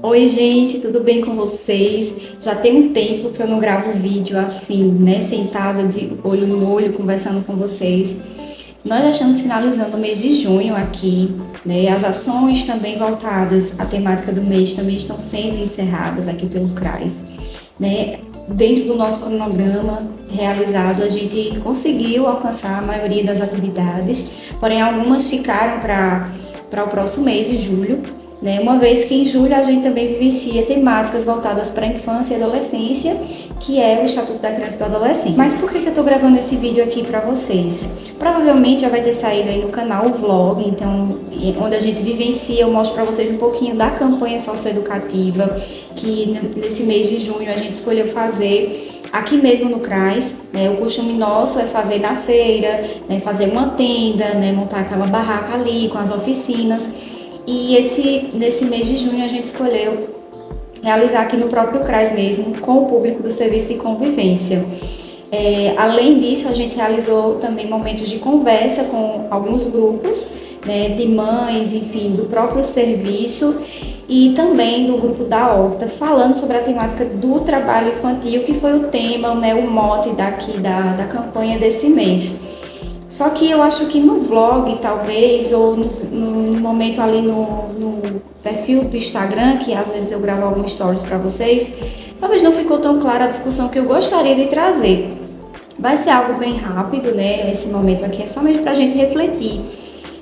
Oi, gente, tudo bem com vocês? Já tem um tempo que eu não gravo vídeo assim, né? Sentada de olho no olho, conversando com vocês. Nós já estamos finalizando o mês de junho aqui, né? As ações também voltadas à temática do mês também estão sendo encerradas aqui pelo CRAS, né? Dentro do nosso cronograma realizado, a gente conseguiu alcançar a maioria das atividades, porém algumas ficaram para o próximo mês de julho, né? Uma vez que em julho a gente também vivencia temáticas voltadas para a infância e adolescência, que é o Estatuto da Criança e do Adolescente. Mas por que eu estou gravando esse vídeo aqui para vocês? Provavelmente já vai ter saído aí no canal o vlog, então, onde a gente vivencia, eu mostro para vocês um pouquinho da campanha socioeducativa, que nesse mês de junho a gente escolheu fazer aqui mesmo no CRAS, né? O costume nosso é fazer na feira, né? Fazer uma tenda, né? Montar aquela barraca ali com as oficinas. E nesse mês de junho a gente escolheu realizar aqui no próprio CRAS mesmo, com o público do serviço de convivência. Além disso, a gente realizou também momentos de conversa com alguns grupos, né, de mães, enfim, do próprio serviço e também do grupo da Horta, falando sobre a temática do trabalho infantil, que foi o tema, né, o mote daqui da campanha desse mês. Só que eu acho que no vlog, talvez, ou no momento ali no perfil do Instagram, que às vezes eu gravo alguns stories para vocês, talvez não ficou tão clara a discussão que eu gostaria de trazer. Vai ser algo bem rápido, né? Esse momento aqui é só mesmo para a gente refletir,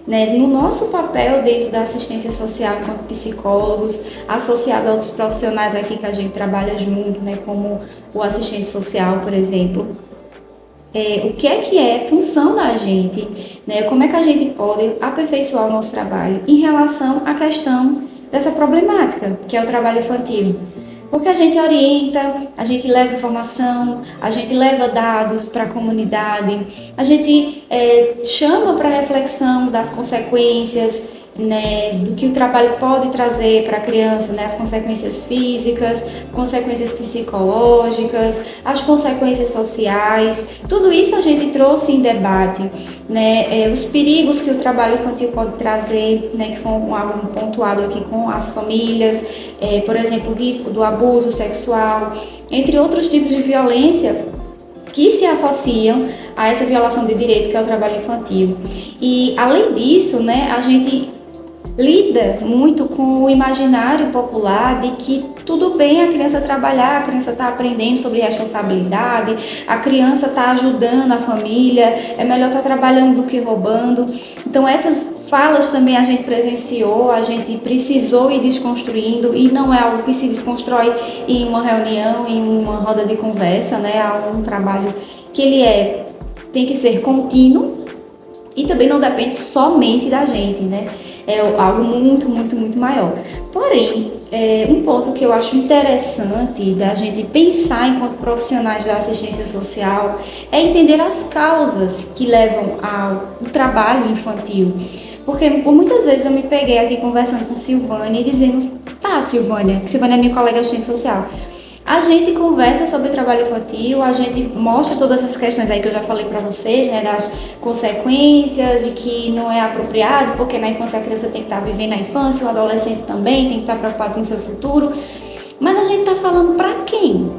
né, no nosso papel dentro da assistência social enquanto psicólogos, associado a outros profissionais aqui que a gente trabalha junto, né, como o assistente social, por exemplo. O que é função da gente, né? Como é que a gente pode aperfeiçoar o nosso trabalho em relação à questão dessa problemática, que é o trabalho infantil. Porque a gente orienta, a gente leva informação, a gente leva dados para a comunidade, a gente chama para reflexão das consequências, né, do que o trabalho pode trazer para a criança, né, as consequências físicas, consequências psicológicas, as consequências sociais, tudo isso a gente trouxe em debate, né, os perigos que o trabalho infantil pode trazer, né, que foi algo pontuado aqui com as famílias, por exemplo, o risco do abuso sexual, entre outros tipos de violência que se associam a essa violação de direito que é o trabalho infantil. E além disso, né, a gente lida muito com o imaginário popular de que tudo bem a criança trabalhar, a criança está aprendendo sobre responsabilidade, a criança está ajudando a família, é melhor estar trabalhando do que roubando. Então essas falas também a gente presenciou, a gente precisou ir desconstruindo e não é algo que se desconstrói em uma reunião, em uma roda de conversa, né? Há um trabalho que tem que ser contínuo e também não depende somente da gente, né? É algo muito, muito, muito maior. Porém, um ponto que eu acho interessante da gente pensar enquanto profissionais da assistência social é entender as causas que levam ao trabalho infantil. Porque por muitas vezes eu me peguei aqui conversando com Silvânia e dizendo, tá, Silvânia é minha colega assistente social. A gente conversa sobre trabalho infantil, a gente mostra todas as questões aí que eu já falei para vocês, né, das consequências, de que não é apropriado, porque na infância a criança tem que estar vivendo a infância, o adolescente também tem que estar preocupado com o seu futuro. Mas a gente está falando para quem?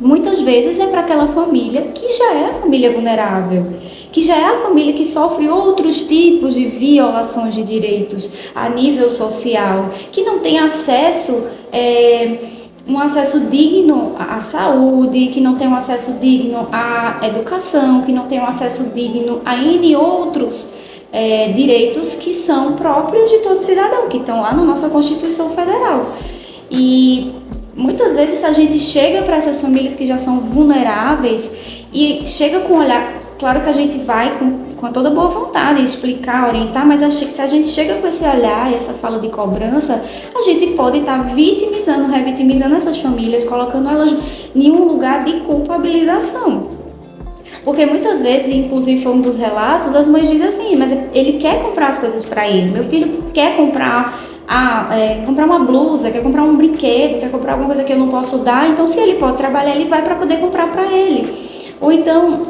Muitas vezes é para aquela família que já é a família vulnerável, que já é a família que sofre outros tipos de violações de direitos a nível social, que não tem acesso, um acesso digno à saúde, que não tem um acesso digno à educação, que não tem um acesso digno a N outros direitos que são próprios de todo cidadão, que estão lá na nossa Constituição Federal. E muitas vezes a gente chega para essas famílias que já são vulneráveis e chega com um olhar, claro que a gente vai com toda boa vontade explicar, orientar, mas se a gente chega com esse olhar e essa fala de cobrança, a gente pode estar vitimizando, revitimizando essas famílias, colocando elas em um lugar de culpabilização. Porque muitas vezes, inclusive foi um dos relatos, as mães dizem assim, mas ele quer comprar as coisas para ele, meu filho quer comprar comprar uma blusa, quer comprar um brinquedo, quer comprar alguma coisa que eu não posso dar, então se ele pode trabalhar, ele vai para poder comprar para ele. Ou então,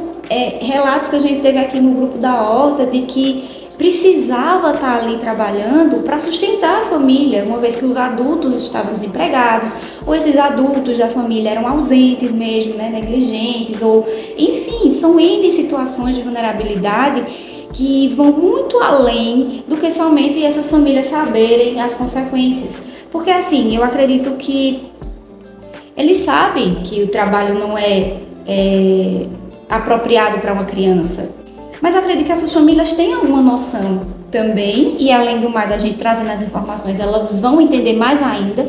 relatos que a gente teve aqui no grupo da Horta de que precisava estar ali trabalhando para sustentar a família, uma vez que os adultos estavam desempregados, ou esses adultos da família eram ausentes mesmo, né, negligentes, ou enfim, são N situações de vulnerabilidade que vão muito além do que somente essas famílias saberem as consequências. Porque assim, eu acredito que eles sabem que o trabalho não é apropriado para uma criança, mas eu acredito que essas famílias têm alguma noção também, e além do mais, a gente trazendo as informações, elas vão entender mais ainda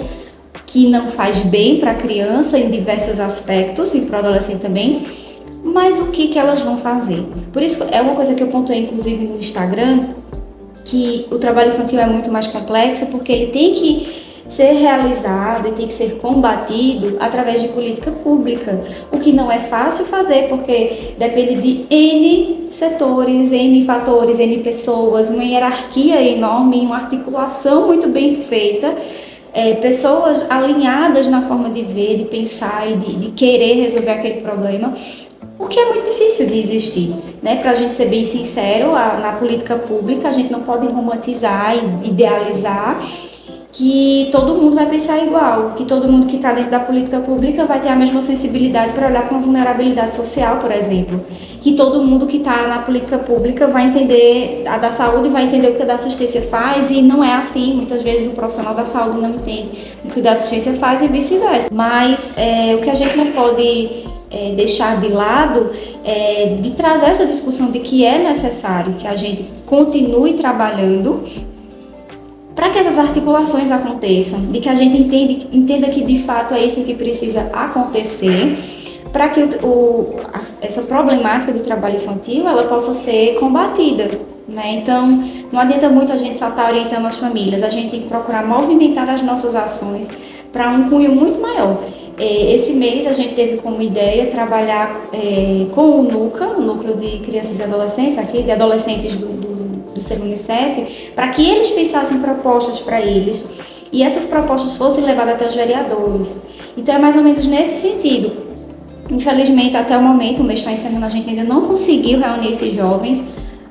que não faz bem para a criança em diversos aspectos, e para o adolescente também, mas o que elas vão fazer? Por isso, é uma coisa que eu pontuei, inclusive, no Instagram, que o trabalho infantil é muito mais complexo, porque ele tem que ser realizado e tem que ser combatido através de política pública, o que não é fácil fazer, porque depende de N setores, N fatores, N pessoas, uma hierarquia enorme, uma articulação muito bem feita, pessoas alinhadas na forma de ver, de pensar e de querer resolver aquele problema, o que é muito difícil de existir, né? Para a gente ser bem sincero, na política pública a gente não pode romantizar e idealizar que todo mundo vai pensar igual, que todo mundo que está dentro da política pública vai ter a mesma sensibilidade para olhar para uma vulnerabilidade social, por exemplo. Que todo mundo que está na política pública vai entender a da saúde, vai entender o que a da assistência faz, e não é assim. Muitas vezes o profissional da saúde não entende o que a da assistência faz e vice-versa. Mas o que a gente não pode deixar de lado de trazer essa discussão de que é necessário que a gente continue trabalhando para que essas articulações aconteçam, de que a gente entenda que de fato é isso que precisa acontecer, para que essa problemática do trabalho infantil ela possa ser combatida, né? Então, não adianta muito a gente só estar orientando as famílias, a gente tem que procurar movimentar as nossas ações para um cunho muito maior. Esse mês a gente teve como ideia trabalhar com o NUCA, o Núcleo de Crianças e Adolescentes, aqui de adolescentes do Ser Unicef, para que eles pensassem propostas para eles e essas propostas fossem levadas até os vereadores. Então é mais ou menos nesse sentido. Infelizmente, até o momento, o mês está encerrando, a gente ainda não conseguiu reunir esses jovens,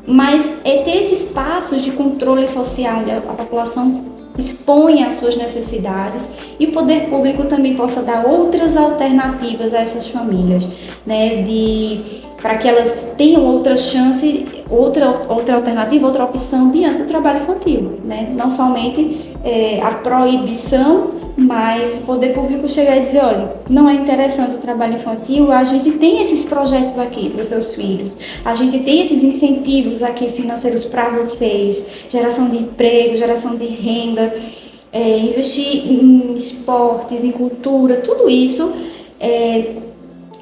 mas ter esses espaços de controle social, onde a população exponha as suas necessidades e o poder público também possa dar outras alternativas a essas famílias, né, para que elas tenham outra chance, outra alternativa, outra opção diante do trabalho infantil, né? Não somente a proibição, mas o poder público chegar e dizer, olha, não é interessante o trabalho infantil, a gente tem esses projetos aqui para os seus filhos, a gente tem esses incentivos aqui financeiros para vocês, geração de emprego, geração de renda, investir em esportes, em cultura, tudo isso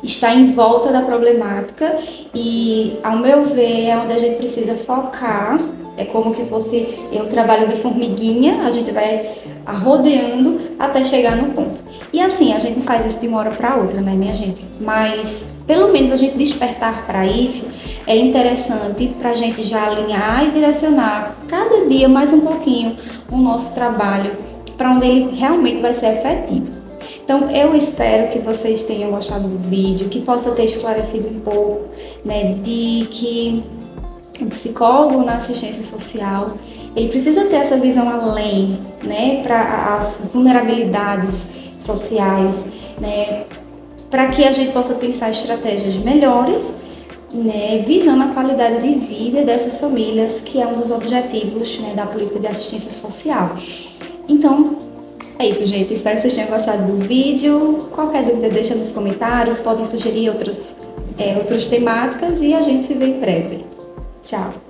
está em volta da problemática e, ao meu ver, é onde a gente precisa focar. É como que fosse o trabalho de formiguinha, a gente vai rodeando até chegar no ponto. E assim, a gente não faz isso de uma hora para outra, né, minha gente? Mas, pelo menos, a gente despertar para isso é interessante para a gente já alinhar e direcionar cada dia mais um pouquinho o nosso trabalho para onde ele realmente vai ser efetivo. Então, eu espero que vocês tenham gostado do vídeo, que possa ter esclarecido um pouco, né, de que o psicólogo na assistência social, ele precisa ter essa visão além, né, para as vulnerabilidades sociais, né, para que a gente possa pensar estratégias melhores, né, visando a qualidade de vida dessas famílias, que é um dos objetivos, né, da política de assistência social. Então, é isso, gente. Espero que vocês tenham gostado do vídeo. Qualquer dúvida, deixa nos comentários. Podem sugerir outras temáticas e a gente se vê em breve. Tchau!